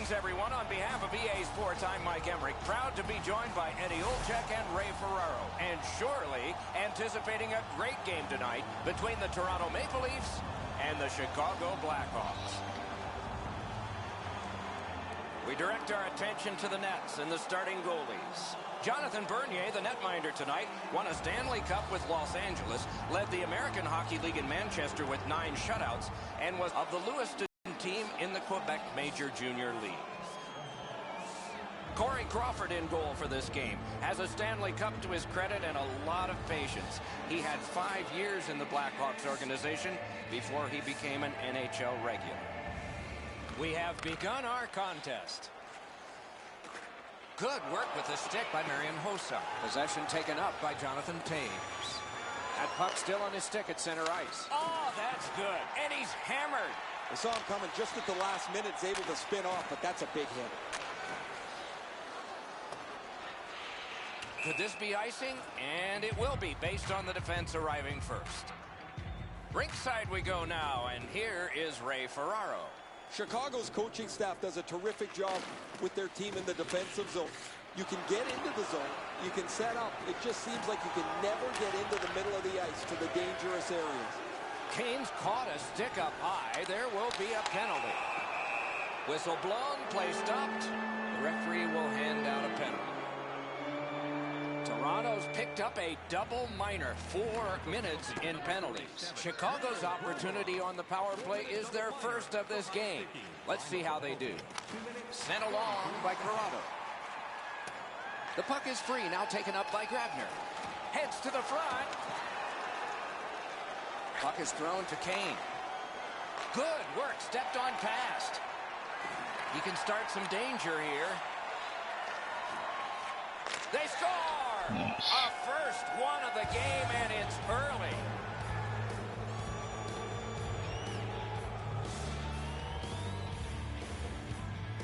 Greetings, everyone. On behalf of EA Sports, I'm Mike Emmerich, proud to be joined by Eddie Olczyk and Ray Ferraro, and surely anticipating a great game tonight between the Toronto Maple Leafs and the Chicago Blackhawks. We direct our attention to the nets and the starting goalies. Jonathan Bernier, the netminder tonight, won a Stanley Cup with Los Angeles, led the American Hockey League in Manchester with 9 shutouts, and was of the Lewiston team in the Quebec Major Junior League. Corey Crawford in goal for this game. Has a Stanley Cup to his credit and a lot of patience. He had 5 years in the Blackhawks organization before he became an NHL regular. We have begun our contest. Good work with the stick by Marian Hossa. Possession taken up by Jonathan Toews. That puck still on his stick at center ice. Oh, that's good. And he's hammered. I saw him coming just at the last minute. He's able to spin off, but that's a big hit. Could this be icing? And it will be, based on the defense arriving first. Rinkside we go now, and here is Ray Ferraro. Chicago's coaching staff does a terrific job with their team in the defensive zone. You can get into the zone. You can set up. It just seems like you can never get into the middle of the ice to the dangerous areas. Kane's caught a stick up high. There will be a penalty. Whistle blown, play stopped. The referee will hand down a penalty. Toronto's picked up a double minor, 4 minutes in penalties. Chicago's opportunity on the power play is their first of this game. Let's see how they do. Sent along by Corrado. The puck is free, now taken up by Grabner. Heads to the front. Puck is thrown to Kane. Good work, stepped on past. He can start some danger here. They score! A first one of the game, and it's early.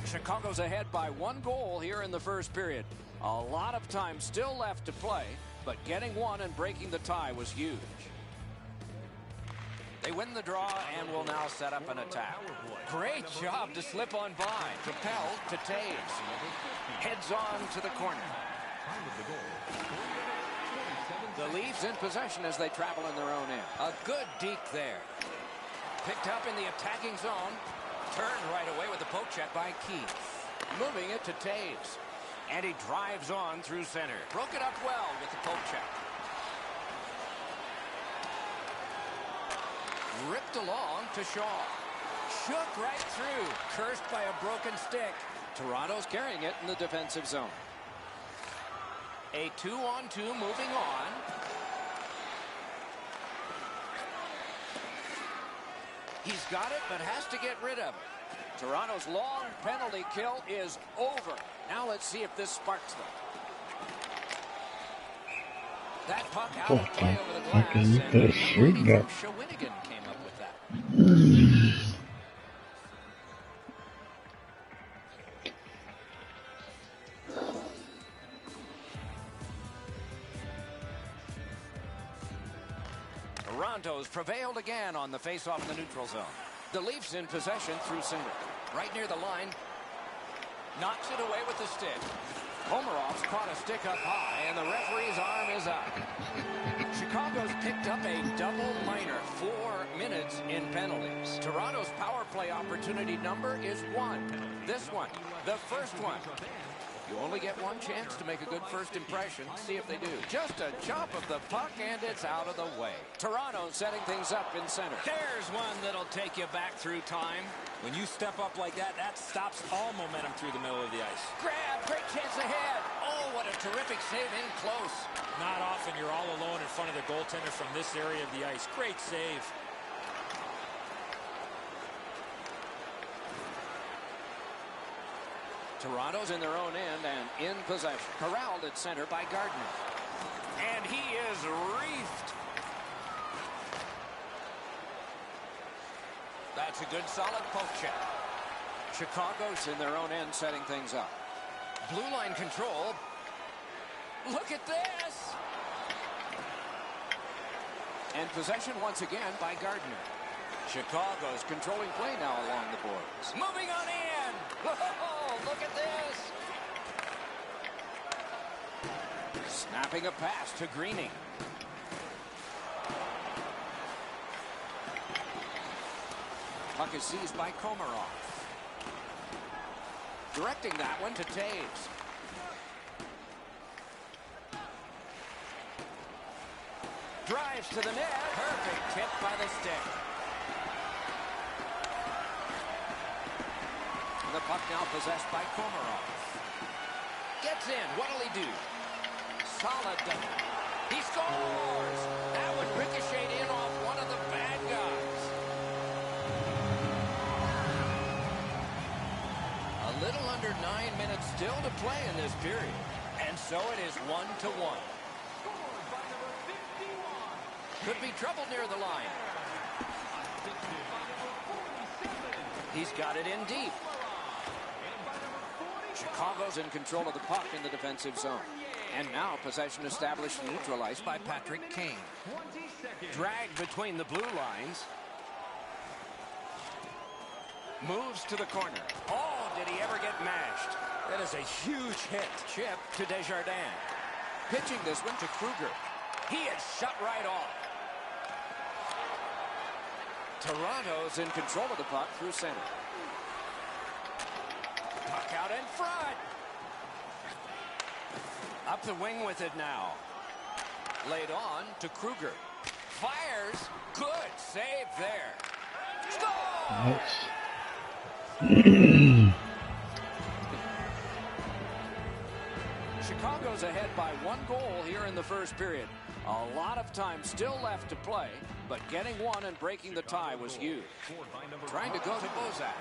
Chicago's ahead by 1 goal here in the first period. A lot of time still left to play, but getting one and breaking the tie was huge. They win the draw and will now set up an attack. Great job to slip on by. Propelled to Toews. Heads on to the corner. The Leafs in possession as they travel in their own end. A good deke there. Picked up in the attacking zone. Turned right away with the poke check by Keith. Moving it to Toews. And he drives on through center. Broke it up well with the poke check. Ripped along to Shaw. Shook right through. Cursed by a broken stick. Toronto's carrying it in the defensive zone. A 2-on-2 moving on. He's got it, but has to get rid of it. Toronto's long penalty kill is over. Now let's see if this sparks them. That puck out of play over the glass, and Shawinigan came up with that. Toronto's prevailed again on the face-off in the neutral zone. The Leafs in possession through center. Right near the line. Knocks it away with the stick. Komarov's caught a stick up high, and the referee's arm is up. Chicago's picked up a double minor, 4 minutes in penalties. Toronto's power play opportunity number is 1. This one, the first one. You only get one chance to make a good first impression. See if they do. Just a chop of the puck, and it's out of the way. Toronto setting things up in center. There's one that'll take you back through time. When you step up like that, that stops all momentum through the middle of the ice. Grab, great chance ahead. Oh, what a terrific save in close. Not often you're all alone in front of the goaltender from this area of the ice. Great save. Toronto's in their own end and in possession. Corralled at center by Gardner. And he is reefed. That's a good solid poke check. Chicago's in their own end setting things up. Blue line control. Look at this. And possession once again by Gardner. Chicago's controlling play now along the boards. Moving on in. Oh! look at this. Snapping a pass to Greening. Puck is seized by Komarov. Directing that one to Taves. Drives to the net. Perfect tip by the stick. The puck now possessed by Komarov. Gets in. What'll he do? Solid. He scores. That would ricochet in off one of the bad guys. A little under 9 minutes still to play in this period. And so it is 1-1. Could be trouble near the line. He's got it in deep. Chicago's in control of the puck in the defensive zone. And now possession established and neutralized by Patrick Kane. Dragged between the blue lines. Moves to the corner. Oh, did he ever get mashed? That is a huge hit. Chip to Desjardins. Pitching this one to Kruger. He is shut right off. Toronto's in control of the puck through center. Puck out in front. Up the wing with it now. Laid on to Kruger. Fires. Good save there. Score! Chicago's ahead by 1 goal here in the first period. A lot of time still left to play, but getting one and breaking the tie was huge. Trying to go to Bozak.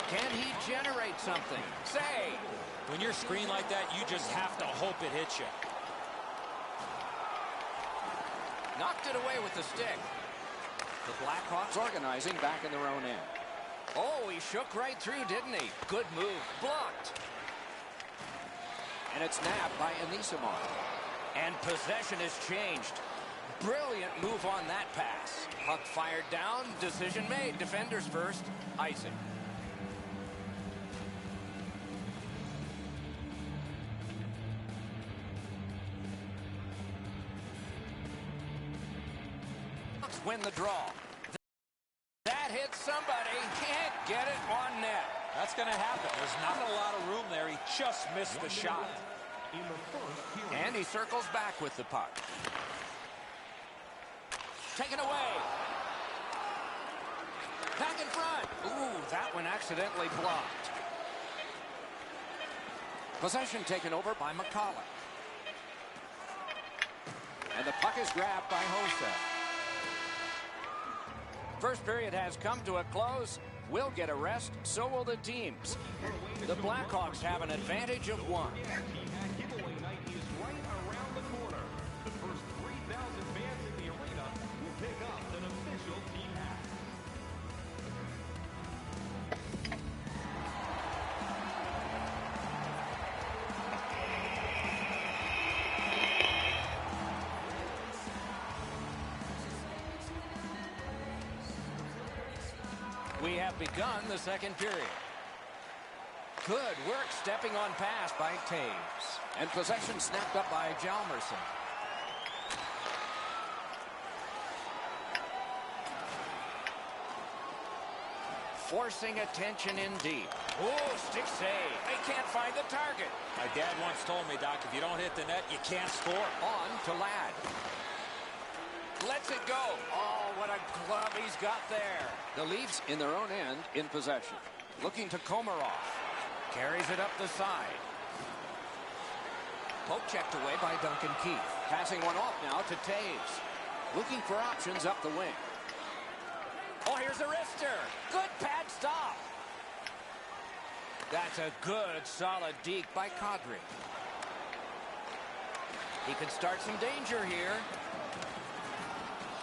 Can he generate something? Save! When you're screened like that, you just have to hope it hits you. Knocked it away with the stick. The Blackhawks organizing back in their own end. Oh, he shook right through, didn't he? Good move. Blocked. And it's nabbed by Anisimov. And possession has changed. Brilliant move on that pass. Puck fired down. Decision made. Defenders first. Icing. Win the draw. That hits somebody. Can't get it on net. That's going to happen. There's not a lot of room there. He just missed the shot. And he circles back with the puck. Taken away. Back in front. Ooh, that one accidentally blocked. Possession taken over by McCulloch. And the puck is grabbed by Hossa. First period has come to a close. We'll get a rest, so will the teams. The Blackhawks have an advantage of 1. Giveaway night is right around the corner. The first 3,000 fans in the arena will pick up an official team hat. We have begun the second period. Good work stepping on pass by Taves. And possession snapped up by Hjalmarsson. Forcing attention in deep. Oh, stick save. They can't find the target. My dad once told me, Doc, if you don't hit the net, you can't score. On to Ladd. Lets it go. Oh, what a glove he's got there. The Leafs in their own end in possession. Looking to Komarov. Carries it up the side. Poke checked away by Duncan Keith. Passing one off now to Taves. Looking for options up the wing. Oh, here's a wrister. Good pad stop. That's a good, solid deke by Kadri. He can start some danger here.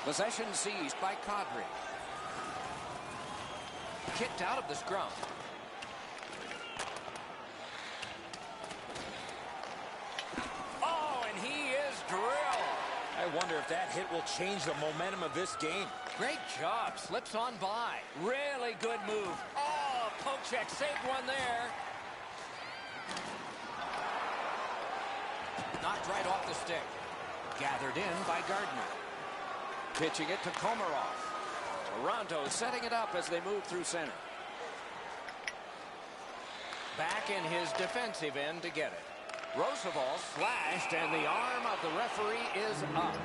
Possession seized by Kadri. Kicked out of the scrum. Oh, and he is drilled. I wonder wonder if that hit will change the momentum of this game. Great job. Slips on by. Really good move. Oh, poke check. Saved one there. Knocked right off the stick. Gathered in by Gardner. Pitching it to Komarov. Toronto setting it up as they move through center. Back in his defensive end to get it. Roosevelt slashed, and the arm of the referee is up.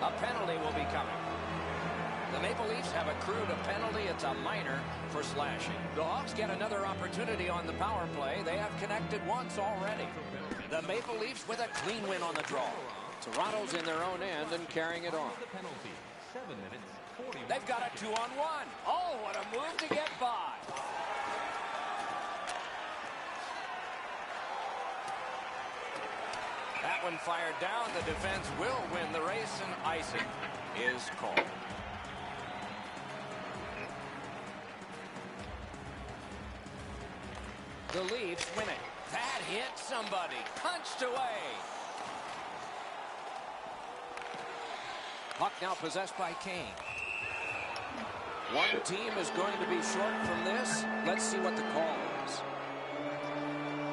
A penalty will be coming. The Maple Leafs have accrued a penalty. It's a minor for slashing. The Hawks get another opportunity on the power play. They have connected once already. The Maple Leafs with a clean win on the draw. Toronto's in their own end and carrying it on. They've got a 2-on-1. Oh, what a move to get by. That one fired down. The defense will win the race, and icing is called. The Leafs win it. That hit somebody. Punched away. Puck now possessed by Kane. One team is going to be short from this. Let's see what the call is.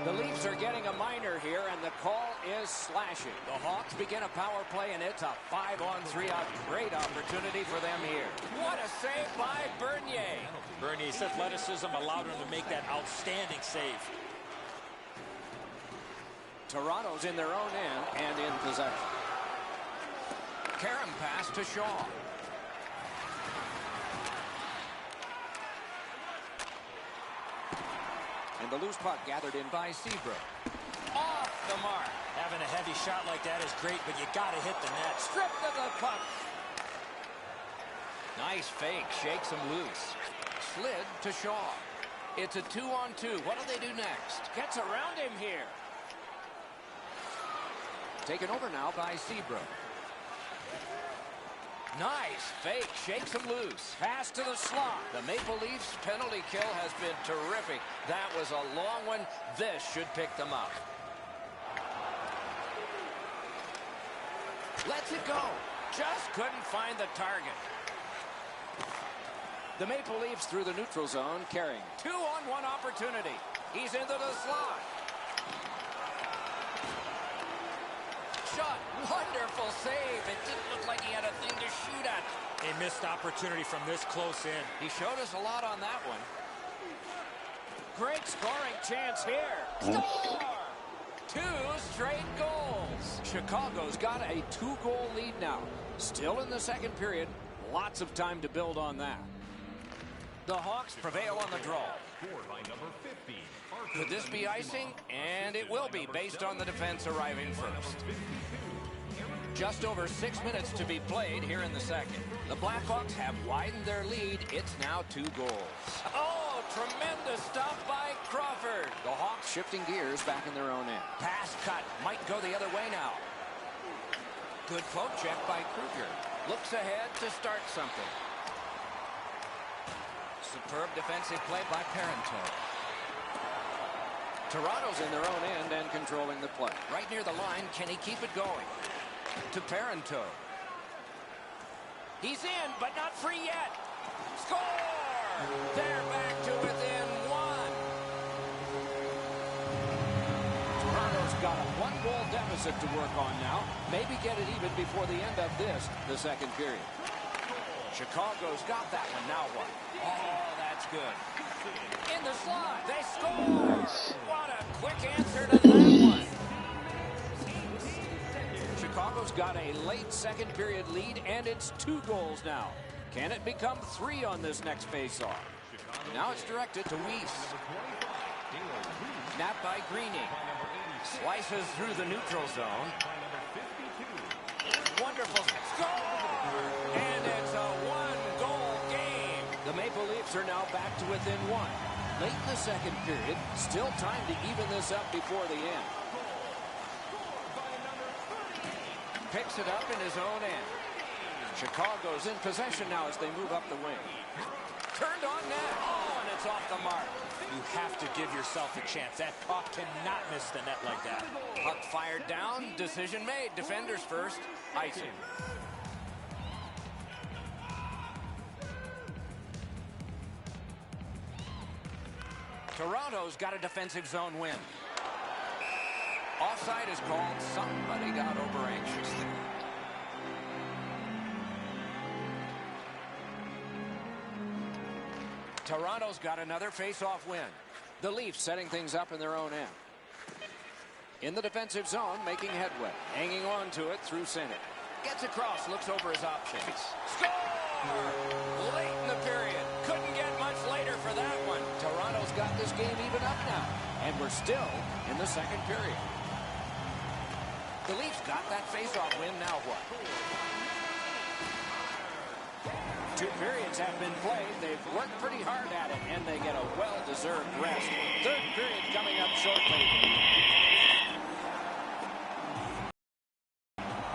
The Leafs are getting a minor here, and the call is slashing. The Hawks begin a power play, and it's a 5-on-3. A great opportunity for them here. What a save by Bernier. Bernier's athleticism allowed him to make that outstanding save. Toronto's in their own end and in possession. Karam pass to Shaw. And the loose puck gathered in by Seabrook. Off the mark. Having a heavy shot like that is great, but you got to hit the net. Stripped of the puck. Nice fake. Shakes him loose. Slid to Shaw. It's a 2-on-2. What do they do next? Gets around him here. Taken over now by Seabrook. Nice fake. Shakes him loose. Pass to the slot. The Maple Leafs penalty kill has been terrific. That was a long one. This should pick them up. Lets it go. Just couldn't find the target. The Maple Leafs through the neutral zone carrying. 2-on-1 opportunity. He's into the slot. Shot. Wonderful save. It didn't look like he had a thing to shoot at. A missed opportunity from this close in. He showed us a lot on that one. Great scoring chance here. Score! 2 straight goals. Chicago's got a 2-goal lead now. Still in the second period. Lots of time to build on that. The Hawks prevail on the draw. Could this be icing? And it will be, based on the defense arriving first. Just over 6 minutes to be played here in the second. The Blackhawks have widened their lead. It's now 2 goals. Oh, tremendous stop by Crawford. The Hawks shifting gears back in their own end. Pass cut. Might go the other way now. Good poke check by Kruger. Looks ahead to start something. Superb defensive play by Parento. Toronto's in their own end and controlling the play. Right near the line, can he keep it going? To Parento. He's in, but not free yet. Score! They're back to within 1. Toronto's got a 1-goal deficit to work on now. Maybe get it even before the end of the second period. Chicago's got that one. Now what? Oh, that's good. In the slot, they score! What a quick answer to that one. Chicago's got a late second period lead, and it's 2 goals now. Can it become 3 on this next faceoff? Now it's directed to Weiss. Snapped by Greening. Slices through the neutral zone. Wonderful score! And it's a 1-goal game. The Maple Leafs are now back to within 1. Late in the second period, still time to even this up before the end. Picks it up in his own end. Chicago's in possession now as they move up the wing. Turned on net. Oh, and it's off the mark. You have to give yourself a chance. That puck cannot miss the net like that. Puck fired down. Decision made. Defenders first. Icing. Toronto's got a defensive zone win. Offside is called. Somebody got over anxious there. Toronto's got another face-off win. The Leafs setting things up in their own end. In the defensive zone, making headway. Hanging on to it through center. Gets across, looks over his options. Score! Late in the period. Couldn't get much later for that one. Toronto's got this game even up now. And we're still in the second period. The Leafs got that face-off win. Now what? 2 periods have been played. They've worked pretty hard at it, and they get a well-deserved rest. Third period coming up shortly.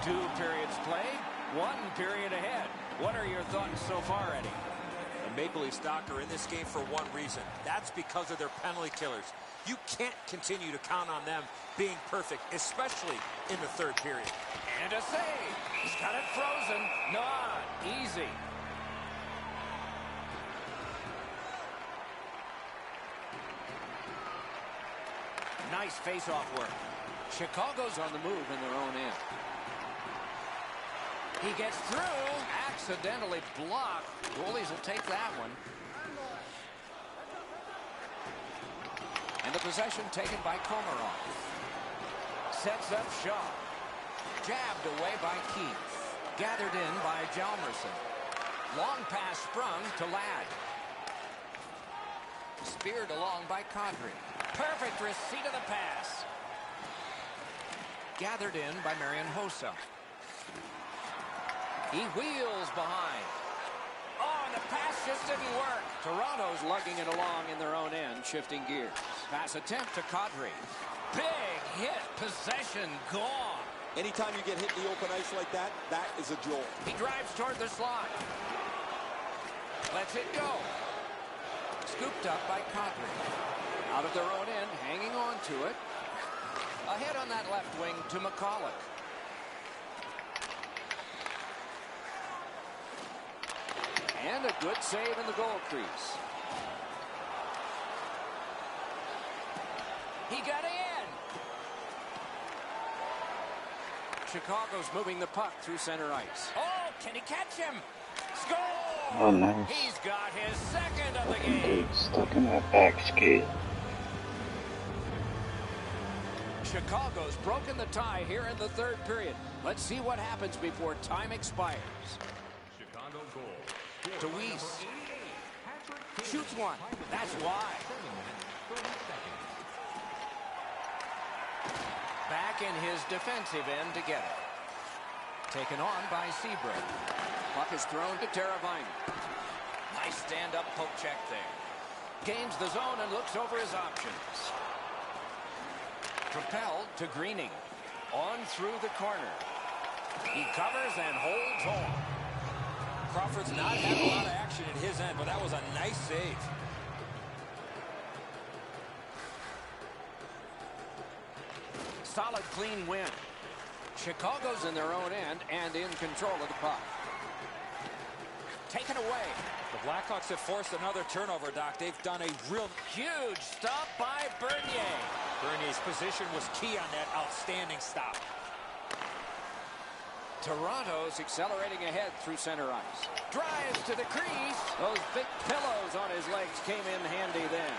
2 periods played, 1 period ahead. What are your thoughts so far, Eddie? The Maple Leafs doctor in this game for one reason. That's because of their penalty killers. You can't continue to count on them being perfect, especially in the third period. And a save. He's got it frozen. Not easy. Nice face-off work. Chicago's on the move in their own end. He gets through. Accidentally blocked. Goalies will take that one. And the possession taken by Komarov. Sets up Shaw. Jabbed away by Keith. Gathered in by Hjalmarsson. Long pass sprung to Ladd. Speared along by Kadri. Perfect receipt of the pass. Gathered in by Marian Hossa. He wheels behind. Oh, and the pass just didn't work. Toronto's lugging it along in their own end, shifting gears. Pass attempt to Kadri. Big hit. Possession gone. Anytime you get hit in the open ice like that, that is a jolt. He drives toward the slot. Lets it go. Scooped up by Kadri. Out of their own end, hanging on to it. Ahead on that left wing to McCulloch. And a good save in the goal crease. He got in. Chicago's moving the puck through center ice. Oh, can he catch him? Score! Oh, nice. He's got his second of the game. Dude, stuck in that back skate. Chicago's broken the tie here in the third period. Let's see what happens before time expires. Chicago goal. To Weiss. Shoots one. That's why. Back in his defensive end to get it. Taken on by Seabrook. Puck is thrown to Teravainen. Nice stand-up poke check there. Gains the zone and looks over his options. Propelled to Greening. On through the corner. He covers and holds on. Crawford's not having a lot of action at his end, but that was a nice save. Solid, clean win. Chicago's in their own end and in control of the puck. Taken away. The Blackhawks have forced another turnover, Doc. They've done a real Huge stop by Bernier. Bernier's position was key on that outstanding stop. Toronto's accelerating ahead through center ice. Drives to the crease. Those big pillows on his legs came in handy then.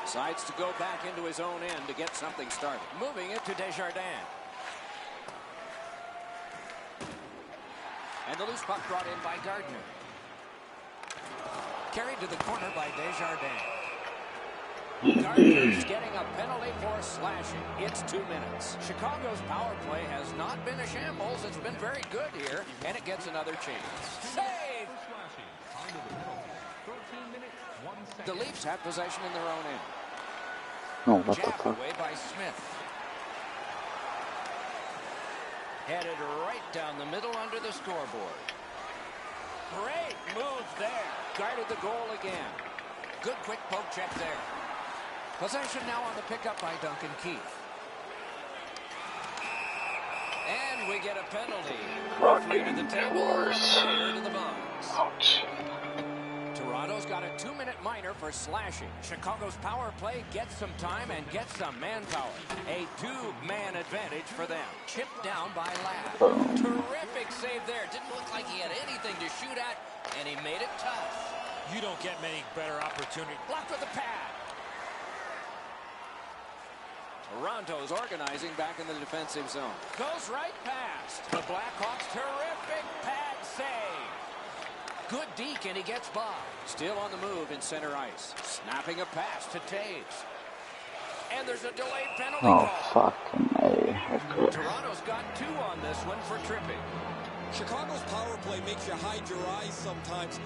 Decides to go back into his own end to get something started. Moving it to Desjardins. And the loose puck brought in by Gardner. Carried to the corner by Desjardins. Gardner's getting a penalty for slashing. It's 2 minutes. Chicago's power play has not been a shambles. It's been very good here, and it gets another chance. Save! The Leafs have possession in their own end. Oh, what the Jabbed fuck? away by Smith. Headed right down the middle under the scoreboard. Great move there. Guarded the goal again. Good quick poke check there. Possession now on the pickup by Duncan Keith. And we get a penalty. Free to the table, player to the box. Ouch. Toronto's Toronto's got a 2-minute minor for slashing. Chicago's power play gets some time and gets some manpower. A 2-man advantage for them. Chipped down by Ladd. Terrific save there. Didn't look like he had anything to shoot at, and he made it tough. You don't get many better opportunities. Blocked with the pad. Toronto's organizing back in the defensive zone. Goes right past. The Blackhawks, terrific pad save. Good deke, and he gets by. Still on the move in center ice. Snapping a pass to Taves. And there's a delayed penalty Oh, call. fucking A. Toronto's got 2 on this one for tripping. Chicago's power play makes you hide your eyes sometimes.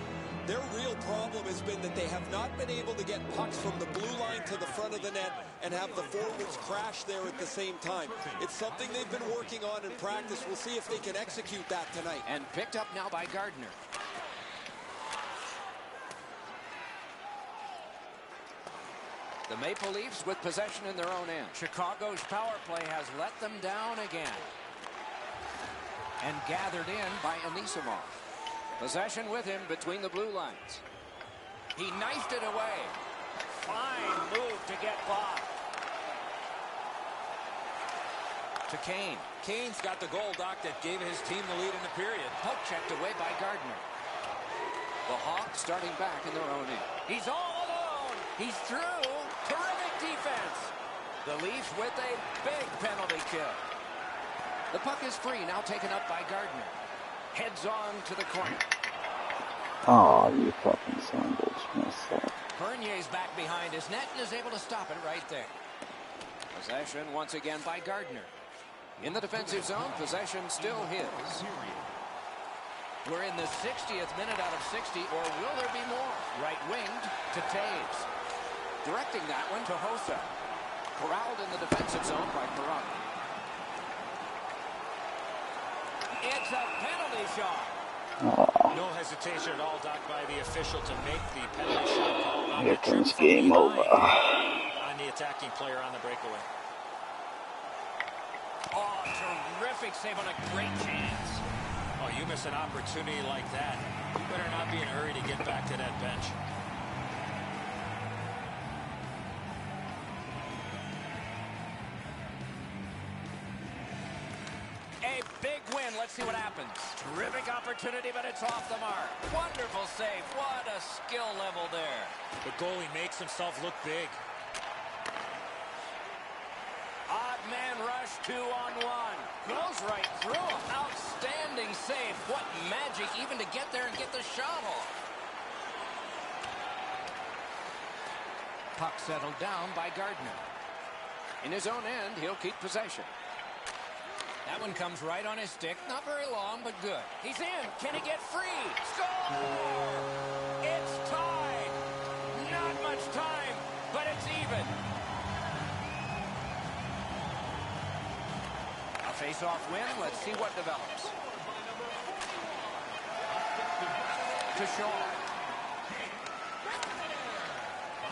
Their real problem has been that they have not been able to get pucks from the blue line to the front of the net and have the forwards crash there at the same time. It's something they've been working on in practice. We'll see if they can execute that tonight. And picked up now by Gardner. The Maple Leafs with possession in their own end. Chicago's power play has let them down again. And gathered in by Anisimov. Possession with him between the blue lines. He knifed it away. Fine move to get by. To Kane. Kane's got the goal, Doc, that gave his team the lead in the period. Poke checked away by Gardner. The Hawks starting back in their own end. He's all alone. He's through. Terrific defense. The Leafs with a big penalty kill. The puck is free, now taken up by Gardner. Heads on to the corner. Oh, you fucking son of a bitch. Messed up. Bernier's back behind his net and is able to stop it right there. Possession once again by Gardner. In the defensive zone, possession still his. We're in the 60th minute out of 60, or will there be more? Right winged to Taves. Directing that one to Hossa. Corralled in the defensive zone by Toronto. It's a penalty shot. Oh, No hesitation at all, Doc, by the official to make the penalty shot call. here comes game over. On the attacking player on the breakaway. Oh, terrific save on a great chance. Oh, you miss an opportunity like that. You better not be in a hurry to get back to that bench. A big win. Let's see what happens. Terrific opportunity, but it's off the mark. Wonderful save. What a skill level there. The goalie makes himself look big. Odd man rush, 2-on-1. Goes right through him. Outstanding save. What magic even to get there and get the shot off. Puck settled down by Gardner. In his own end, he'll keep possession. That one comes right on his stick. Not very long, but good. He's in. Can he get free? Score! It's tied. Not much time, but it's even. A face-off win. Let's see what develops. To Shaw.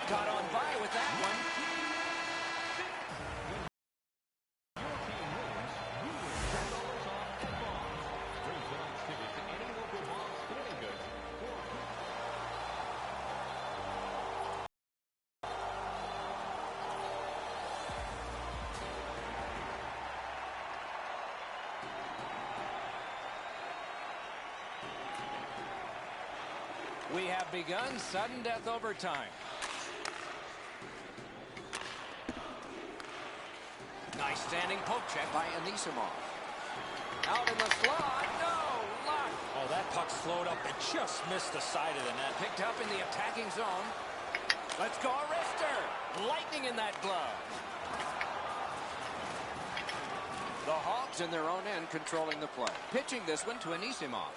Got on by with that one. We have begun sudden death overtime. Nice standing poke check by Anisimov. Out in the slot. No luck. Oh, that puck slowed up and just missed the side of the net. Picked up in the attacking zone. Let's go, Arister. Lightning in that glove. The Hawks in their own end controlling the play. Pitching this one to Anisimov.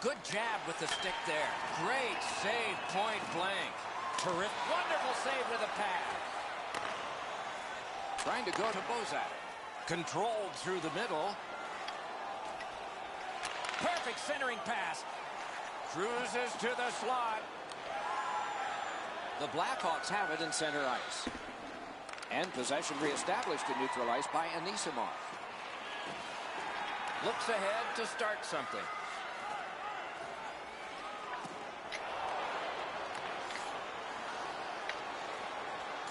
Good jab with the stick there. Great save, point blank. Terrific. Wonderful save with a pad. Trying to go to Bozak. Controlled through the middle. Perfect centering pass. Cruises to the slot. The Blackhawks have it in center ice. And possession reestablished in neutral ice by Anisimov. Looks ahead to start something.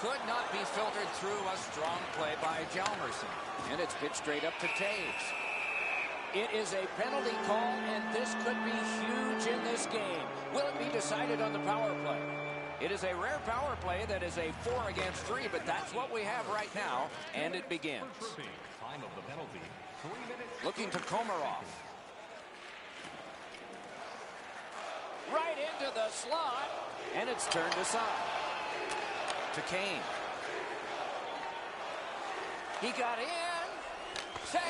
could not be filtered through a strong play by Hjalmarsson. And it's pitched straight up to Taves. It is a penalty call, and this could be huge in this game. Will it be decided on the power play? It is a rare power play that is a 4 against 3, but that's what we have right now, and it begins. Time of the penalty, 3 minutes. Looking to Komarov. Right into the slot, and it's turned aside. To Kane. He got in. Save!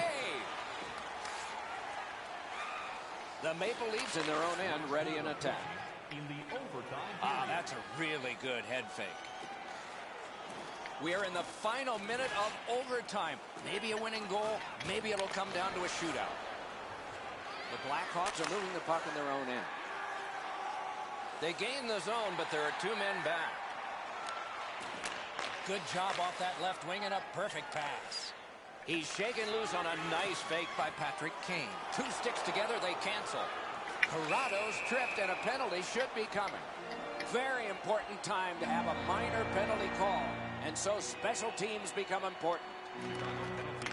The Maple Leafs in their own end, ready in attack. In the overtime Ah, period. that's a really good head fake. We are in the final minute of overtime. Maybe a winning goal. Maybe it'll come down to a shootout. The Blackhawks are moving the puck in their own end. They gain the zone, but there are 2 men back. Good job off that left wing and a perfect pass. He's shaken loose on a nice fake by Patrick Kane. 2 sticks together, they cancel. Corrado's tripped, and a penalty should be coming. Very important time to have a minor penalty call, and so special teams become important.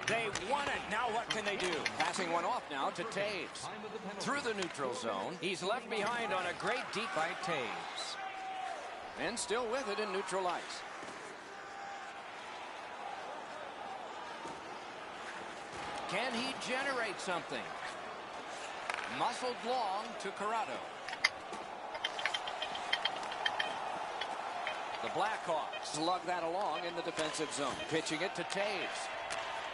They won it. Now what can they do? Passing one off now to Taves. Through the neutral zone. He's left behind on a great deep by Taves. And still with it in neutral ice. Can he generate something? Muscled long to Corrado. The Blackhawks slug that along in the defensive zone. Pitching it to Taves.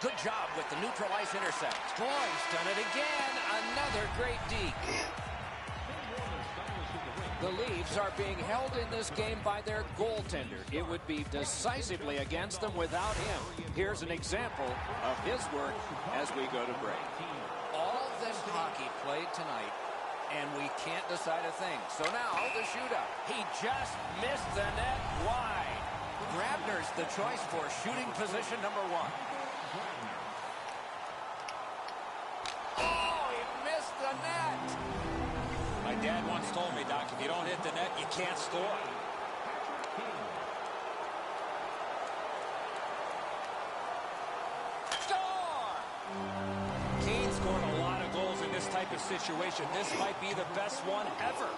Good job with the neutral ice intercept. Boy, he's done it again. Another great deke. The Leafs are being held in this game by their goaltender. It would be decisively against them without him. Here's an example of his work as we go to break. All of this hockey played tonight, and we can't decide a thing. So now the shootout. He just missed the net wide. Grabner's the choice for shooting position number 1. Oh, he missed the net. My dad once told me, Doc, if you don't hit the net, you can't score. Score! Kane scored a lot of goals in this type of situation. This might be the best one ever.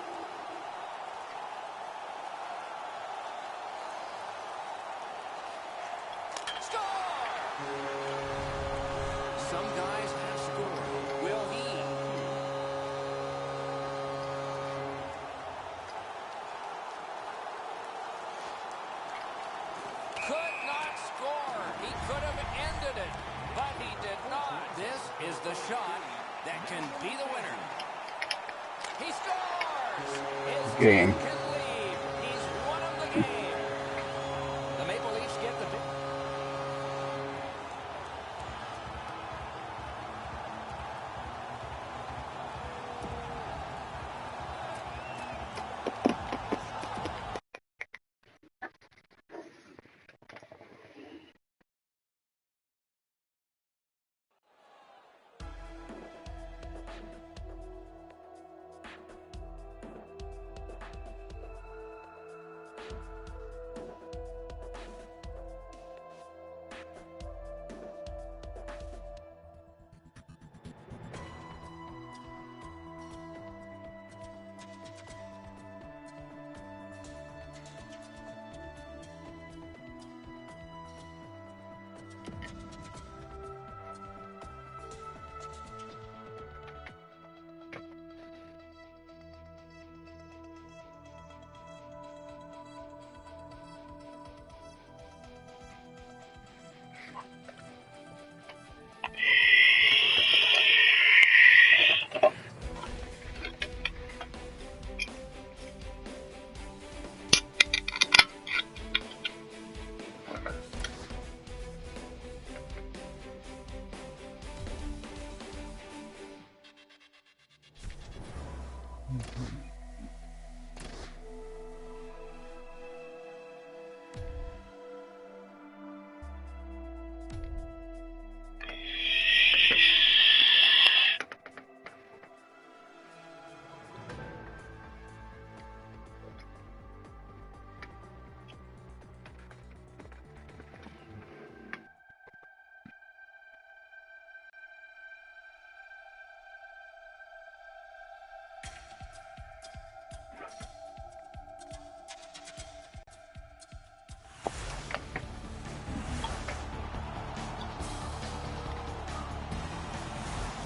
Score! Some guys have scored. Will he? Could not score. He could have ended it, but he did not. This is the shot that can be the winner. He scores! His Game. team can lead. He's won of the game. The Maple Leafs get the...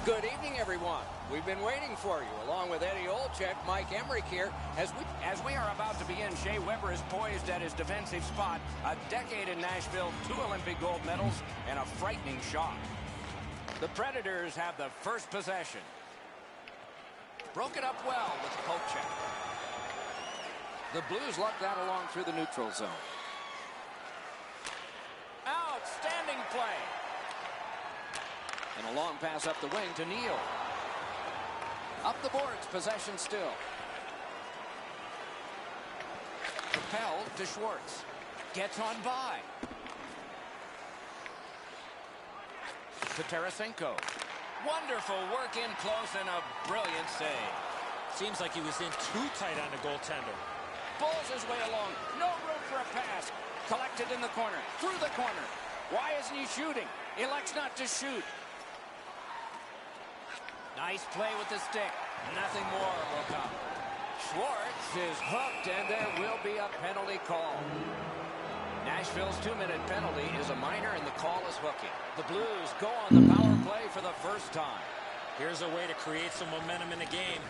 Good evening, everyone. We've been waiting for you. Along with Eddie Olczyk, Mike Emmerich here. As we are about to begin, Shea Weber is poised at his defensive spot. A decade in Nashville, 2 Olympic gold medals, and a frightening shot. The Predators have the first possession. Broke it up well with the poke check. The Blues luck that along through the neutral zone. Outstanding play. And a long pass up the wing to Neal. Up the boards, possession still. Propelled to Schwartz. Gets on by. To Tarasenko. Wonderful work in close and a brilliant save. Seems like he was in too tight on the goaltender. Pulls his way along. No room for a pass. Collected in the corner. Through the corner. Why isn't he shooting? Elects not to shoot. Nice play with the stick. Nothing more will come. Schwartz is hooked, and there will be a penalty call. Nashville's 2-minute penalty is a minor, and the call is hooking. The Blues go on the power play for the first time. Here's a way to create some momentum in the game.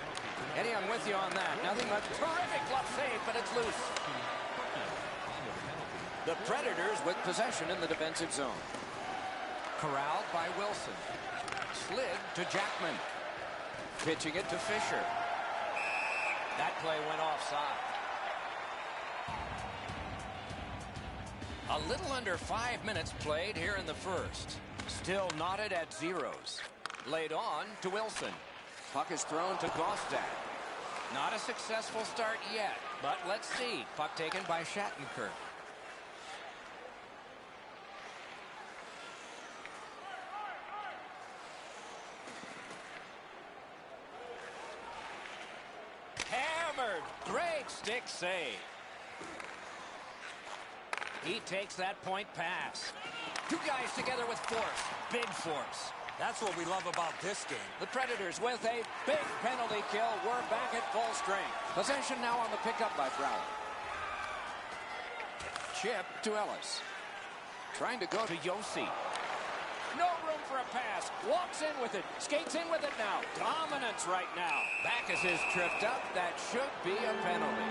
Eddie, I'm with you on that. Nothing but terrific glove save, but it's loose. The Predators with possession in the defensive zone. Corralled by Wilson. Slid to Jackman. Pitching it to Fisher. That play went offside. A little under 5 minutes played here in the first. Still knotted at zeros. Laid on to Wilson. Puck is thrown to Gostak. Not a successful start yet, but let's see. Puck taken by Shattenkirk. Hammered. Great stick save. He takes that point pass. 2 guys together with force. Big force. That's what we love about this game. The Predators with a big penalty kill. We're back at full strength. Possession now on the pickup by Brown. Chip to Ellis. Trying to go to Yossi. No room for a pass. Walks in with it. Skates in with it now. Dominance right now. Backus is tripped up. That should be a penalty.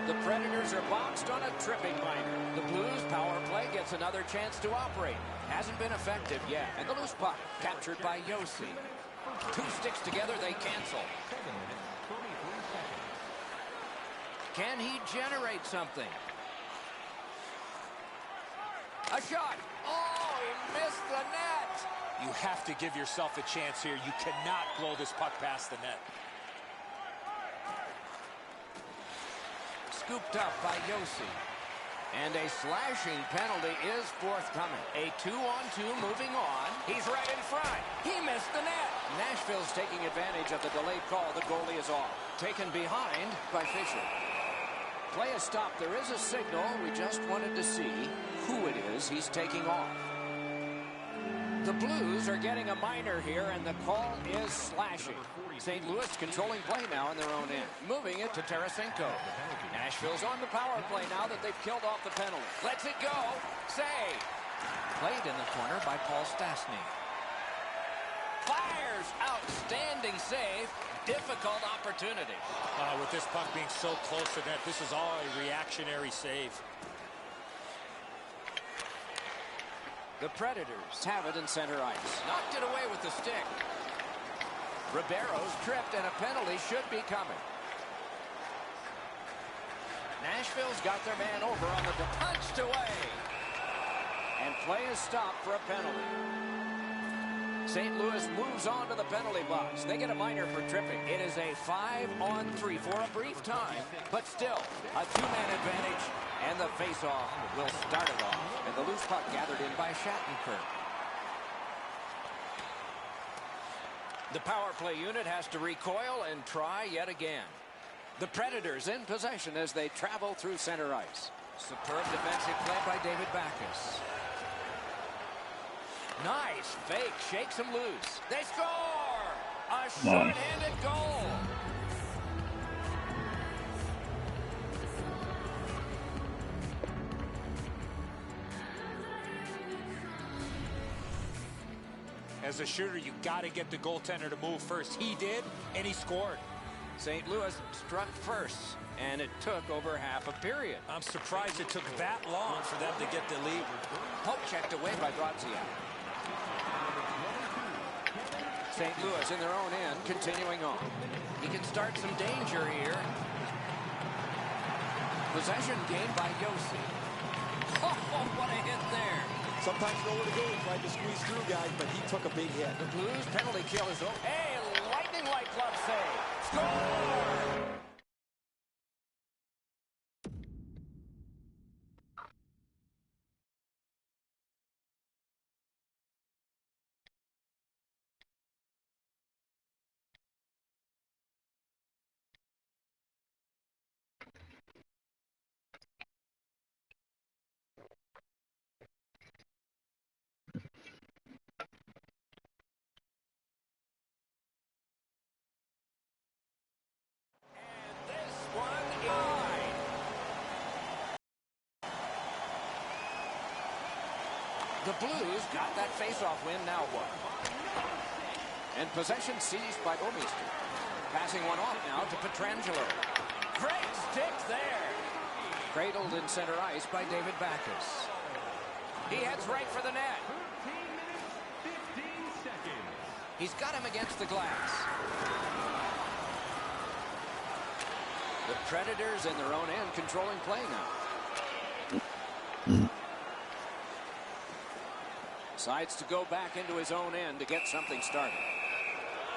The Predators are boxed on a tripping minor. The Blues power play gets another chance to operate. Hasn't been effective yet. And the loose puck captured by Yossi. 2 sticks together, they cancel. Can he generate something? A shot. Oh, he missed the net. You have to give yourself a chance here. You cannot blow this puck past the net. Scooped up by Yossi. And a slashing penalty is forthcoming. A 2-on-2 moving on. He's right in front. He missed the net. Nashville's taking advantage of the delayed call. The goalie is off. Taken behind by Fisher. Play is stopped. There is a signal. We just wanted to see who it is he's taking off. The Blues are getting a minor here, and the call is slashing. St. Louis controlling play now in their own end. Moving it to Tarasenko. Nashville's on the power play now that they've killed off the penalty. Lets it go. Save. Played in the corner by Paul Stastny. Fires. Outstanding save. Difficult opportunity. With this puck being so close to net, this is all a reactionary save. The Predators have it in center ice. Knocked it away with the stick. Ribeiro's tripped, and a penalty should be coming. Nashville's got their man over on the punched away. And play is stopped for a penalty. St. Louis moves on to the penalty box. They get a minor for tripping. It is a 5-on-3 for a brief time, but still a 2-man advantage, and the faceoff will start it off. And the loose puck gathered in by Shattenkirk. The power play unit has to recoil and try yet again. The Predators in possession as they travel through center ice. Superb defensive play by David Backus. Nice fake, shakes him loose. They score! A short-handed goal. As a shooter, you got to get the goaltender to move first. He did, and he scored. St. Louis struck first, and it took over half a period. I'm surprised it took that long for them to get the lead. Poke checked away by Graziano. St. Louis in their own end, continuing on. He can start some danger here. Possession gained by Yossi. Oh, what a hit there. Sometimes nowhere to go. He tried to squeeze through, guys, but he took a big hit. The Blues penalty kill is over. Hey, lightning white glove save. Score! The Blues got that face-off win. Now what? And possession seized by Bouwmeester. Passing one off now to Pietrangelo. Great stick there. Cradled in center ice by David Backes. He heads right for the net. 13 minutes, 15 seconds. He's got him against the glass. The Predators in their own end controlling play now. Decides to go back into his own end to get something started.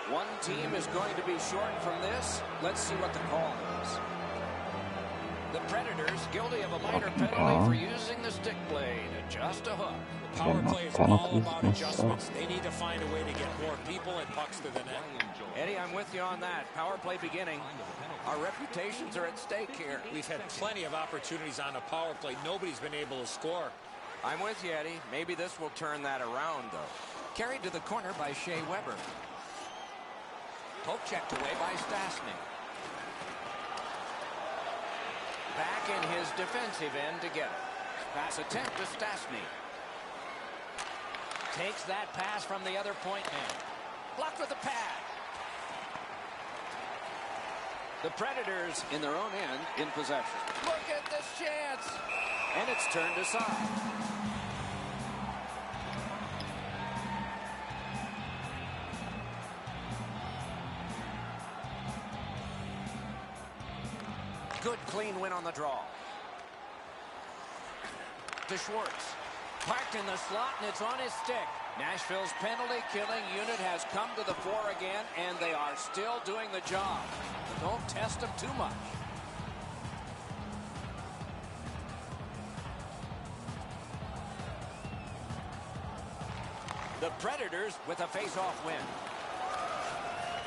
One team is going to be short from this. Let's see what the call is. The Predators guilty of a minor penalty for using the stick blade. Just a hook. The power play is all about adjustments. They need to find a way to get more people and pucks to the net. Eddie, I'm with you on that. Power play beginning. Our reputations are at stake here. We've had plenty of opportunities on a power play. Nobody's been able to score. I'm with you, Eddie. Maybe this will turn that around, though. Carried to the corner by Shea Weber. Poke checked away by Stastny. Back in his defensive end to get it. Pass attempt to Stastny. Takes that pass from the other point man. Blocked with the pad. The Predators in their own end in possession. Look at this chance. And it's turned aside. Good clean win on the draw. To Schwartz. Parked in the slot, and it's on his stick. Nashville's penalty-killing unit has come to the fore again, and they are still doing the job. Don't test them too much. The Predators with a face-off win.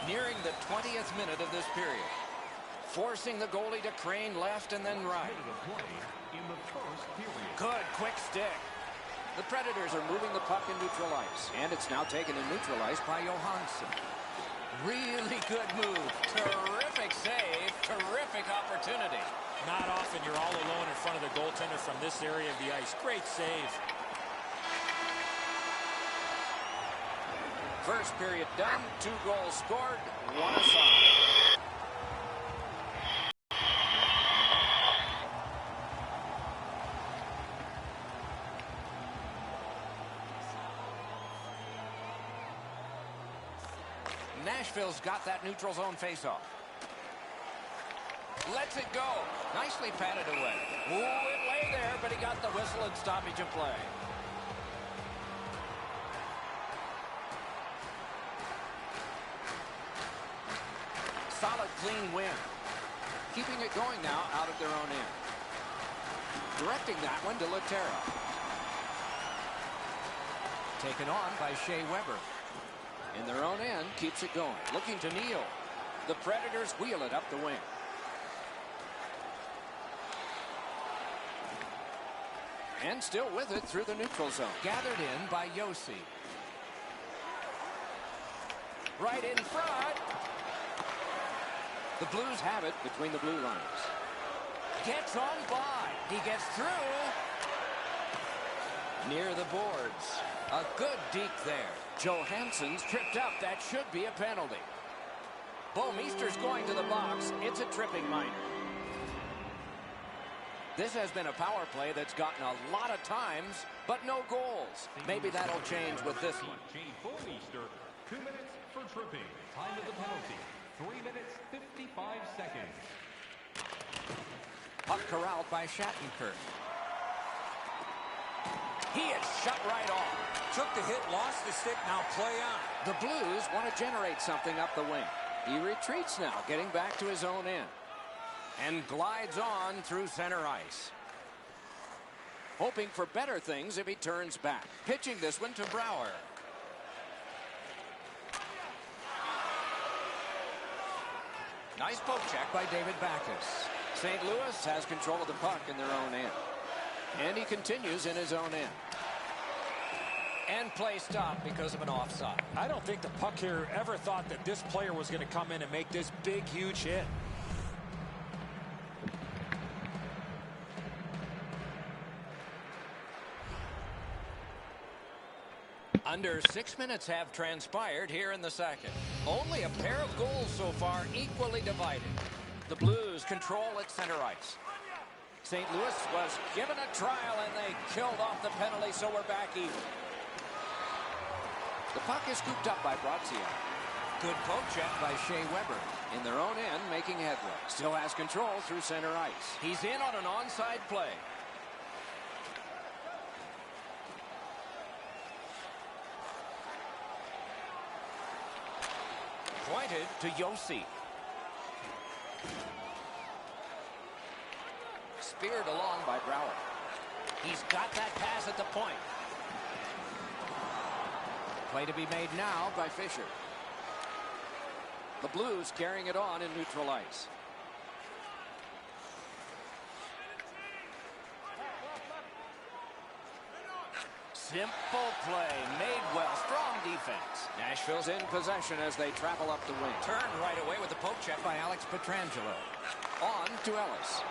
Nearing the 20th minute of this period. Forcing the goalie to crane left and then right. Good quick stick. The Predators are moving the puck in neutral ice. And it's now taken in neutral ice by Johansson. Really good move. Terrific save. Terrific opportunity. Not often you're all alone in front of the goaltender from this area of the ice. Great save. First period done. 2 goals scored. 1 aside. Nashville's got that neutral zone faceoff. Lets it go. Nicely patted away. Ooh, it lay there, but he got the whistle and stoppage of play. Solid, clean win. Keeping it going now out of their own end. Directing that one to Laterra. Taken on by Shea Weber. In their own end, keeps it going. Looking to Neal. The Predators wheel it up the wing. And still with it through the neutral zone. Gathered in by Yossi. Right in front. The Blues have it between the blue lines. Gets on by. He gets through. Near the boards. A good deke there. Johansson's tripped up. That should be a penalty. Bo Meester's going to the box. It's a tripping minor. This has been a power play that's gotten a lot of times, but no goals. Maybe that'll change with this one. Bo Meester, 2 minutes for tripping. Time of the penalty, 3 minutes, 55 seconds. Puck corralled by Shattenkirk. He is shut right off. Took the hit, lost the stick, now play on. The Blues want to generate something up the wing. He retreats now, getting back to his own end. And glides on through center ice. Hoping for better things if he turns back. Pitching this one to Brouwer. Nice poke check by David Backes. St. Louis has control of the puck in their own end. And he continues in his own end. And play stopped because of an offside. I don't think the puck here ever thought that this player was going to come in and make this big, huge hit. Under 6 minutes have transpired here in the second. Only a pair of goals so far, equally divided. The Blues control at center ice. St. Louis was given a trial and they killed off the penalty, so we're back even. The puck is scooped up by Brazia. Good poke check by Shea Weber. In their own end, making headway. Still has control through center ice. He's in on an onside play. Pointed to Josi. Speared along by Brouwer. He's got that pass at the point. Play to be made now by Fisher. The Blues carrying it on in neutral ice. Simple play, made well, strong defense. Nashville's in possession as they travel up the wing. Turned right away with the poke check by Alex Pietrangelo. On to Ellis.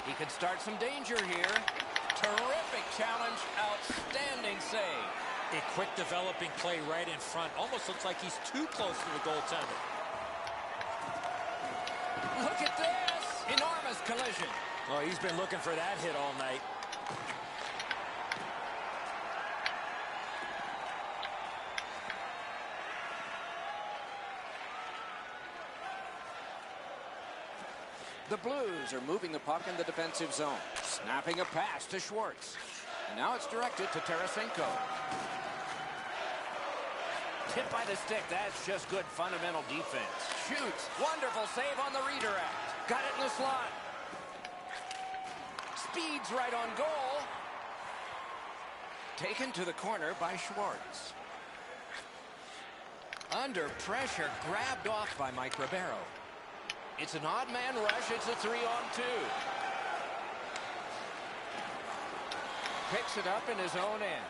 He could start some danger here. Terrific challenge, outstanding save. A quick developing play right in front. Almost looks like he's too close to the goaltender. Look at this. Enormous collision. Oh, he's been looking for that hit all night. The Blues are moving the puck in the defensive zone. Snapping a pass to Schwartz. And now it's directed to Tarasenko. Hit by the stick. That's just good fundamental defense. Shoots. Wonderful save on the redirect. Got it in the slot. Speeds right on goal. Taken to the corner by Schwartz. Under pressure. Grabbed off by Mike Ribeiro. It's an odd man rush. It's a 3-on-2. Picks it up in his own end.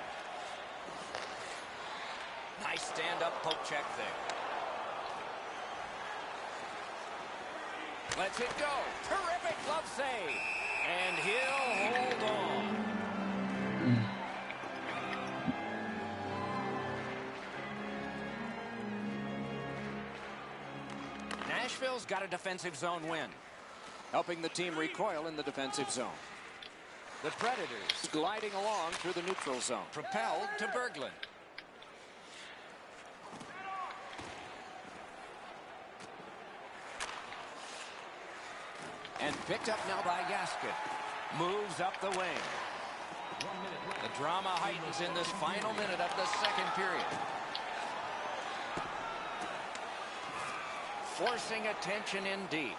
Nice stand-up poke check there. Lets it go. Terrific glove save. And he'll hold on. Nashville's got a defensive zone win, helping the team recoil in the defensive zone. The Predators gliding along through the neutral zone, propelled to Berglund. And picked up now by Gaskin. Moves up the wing. The drama heightens in this final minute of the second period. Forcing attention in deep.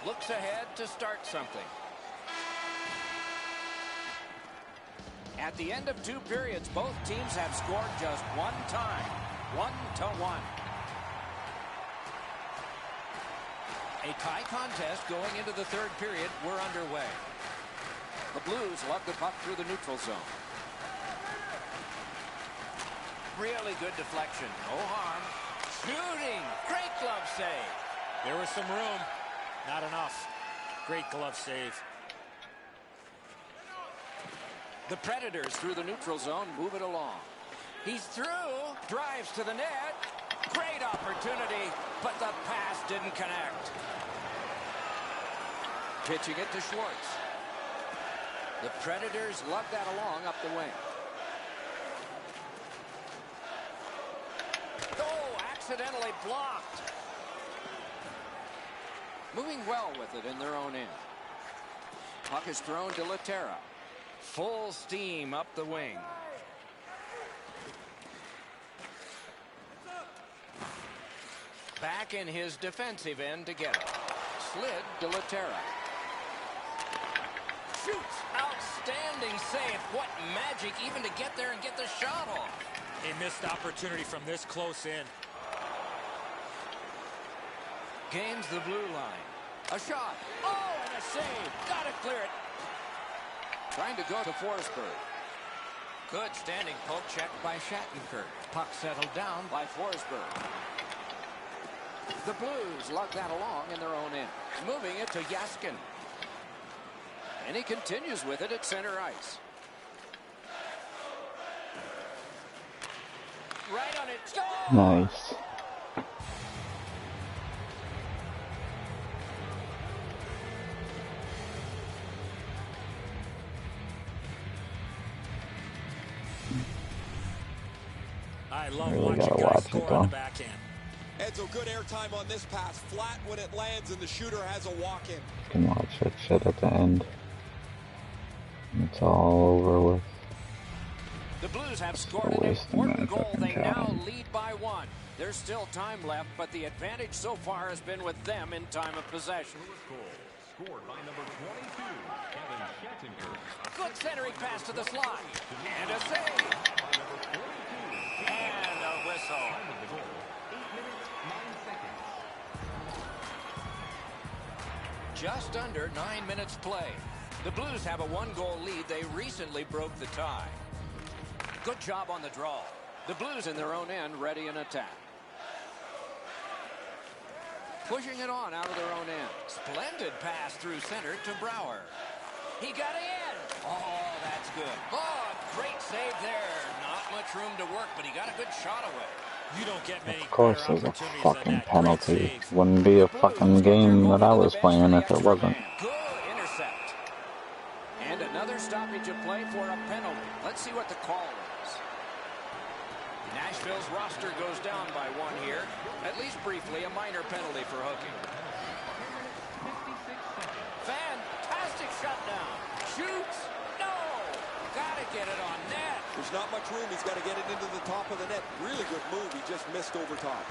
Looks ahead to start something. At the end of 2 periods, both teams have scored just one time. 1-1. A tie contest going into the third period. We're underway. The Blues love the puck through the neutral zone. Really good deflection. No harm. Shooting. Great glove save. There was some room. Not enough. Great glove save. The Predators through the neutral zone move it along. He's through. Drives to the net. Great opportunity, but the pass didn't connect. Pitching it to Schwartz. The Predators lug that along up the wing. Oh, accidentally blocked. Moving well with it in their own end. Puck is thrown to Laterra. Full steam up the wing. Back in his defensive end to get it. Slid to Laterra. Shoots. Outstanding save. What magic even to get there and get the shot off. A missed opportunity from this close in. Gains the blue line. A shot. Oh, and a save. Gotta clear it. Trying to go to Forsberg. Good standing poke check by Shattenkirk. Puck settled down by Forsberg. The Blues lug that along in their own end. Moving it to Jaskin. And he continues with it at center ice. Right on it. Score! Nice. I love Really watching gotta guys watch it, score though. on the backhand. Edzo, good airtime on this pass. Flat when it lands and the shooter has a walk-in. You can watch that shit at the end. It's all over with. The Blues have scored an wasting my important goal. fucking They now time. lead by 1. There's still time left, but the advantage so far has been with them in time of possession. Scored by number 22, Kevin Shattenkirk. Good centering pass to the slot. And a save. By number 42, And a whistle. time of the goal, 8 minutes, 9 seconds. Just under 9 minutes play. The Blues have a 1-goal lead. They recently broke the tie. Good job on the draw. The Blues in their own end ready in attack. Pushing it on out of their own end. Splendid pass through center to Brouwer. He got in. Oh, that's good. Oh, great save there. Not much room to work, but he got a good shot away. You don't get many Of course better there's a opportunities than fucking that. Great penalty. save. Wouldn't be a The Blues fucking get their game goal that I to the was bench playing for the if it extra wasn't. man. Good intercept. And another stoppage of play for a penalty. Let's see what the call is. Nashville's roster goes down by 1 here. At least briefly, a minor penalty for hooking. 56 seconds. Fantastic shutdown. Shoots. No. Gotta get it on net. There's not much room. He's got to get it into the top of the net. Really good move. He just missed over top.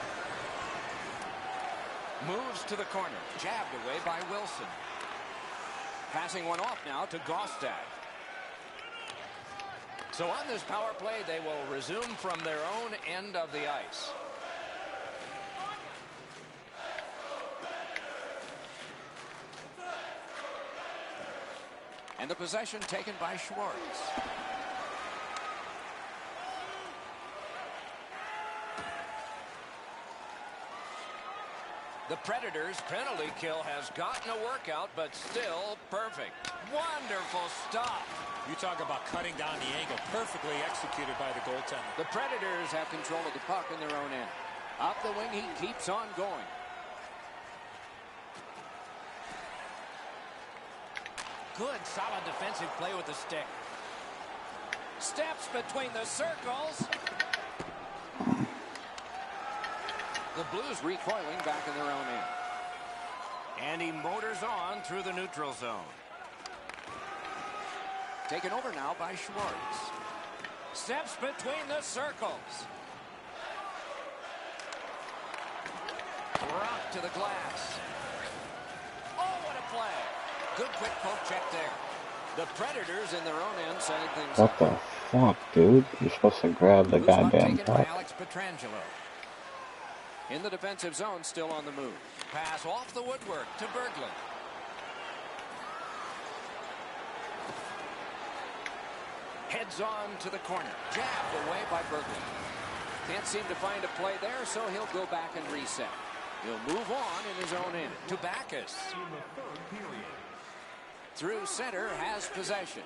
Moves to the corner. Jabbed away by Wilson. Passing one off now to Gostad. So on this power play, they will resume from their own end of the ice. And the possession taken by Schwartz. The Predators' penalty kill has gotten a workout, but still perfect. Wonderful stop. You talk about cutting down the angle. Perfectly executed by the goaltender. The Predators have control of the puck in their own end. Up the wing, he keeps on going. Good, solid defensive play with the stick. Steps between the circles. The Blues recoiling back in their own end. And he motors on through the neutral zone. Taken over now by Schwartz. Steps between the circles. Rock to the glass. Oh, what a play. Good quick poke check there. The Predators in their own end setting things What up. the fuck, dude? You're supposed to grab the Loose puck goddamn taken by puck. Alex Pietrangelo. In the defensive zone, still on the move. Pass off the woodwork to Berglund. Heads on to the corner. Jabbed away by Berglund. Can't seem to find a play there, so he'll go back and reset. He'll move on in his own end. To Backus. Through center, has possession.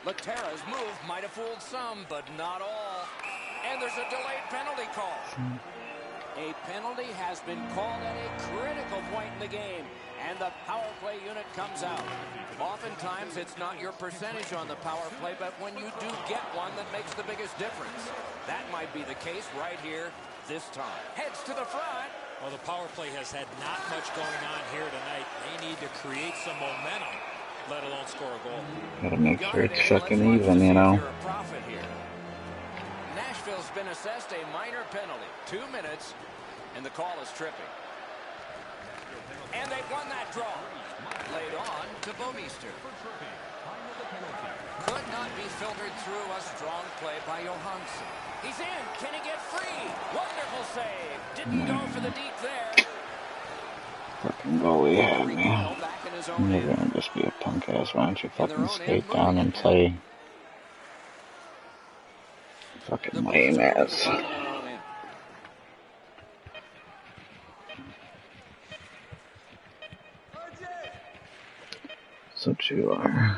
Laterra's move might have fooled some, but not all. And there's a delayed penalty call. A penalty has been called at a critical point in the game, and the power play unit comes out. Oftentimes, it's not your percentage on the power play, but when you do get one, that makes the biggest difference. That might be the case right here this time. Heads to the front. Well, the power play has had not much going on here tonight. They need to create some momentum, let alone score a goal. Gotta make sure it's fucking even, you know. Nashville's been assessed a minor penalty. 2 minutes, and the call is tripping. And they've won that draw. Laid on to Bouwmeester. Could not be filtered through a strong play by Johansson. He's in. Can he get free? Wonderful save. Didn't go for the deep there. Fucking goalie had me. You're gonna just be a punk ass. Why don't you fucking skate down and play? Fucking lame ass. That's what you are.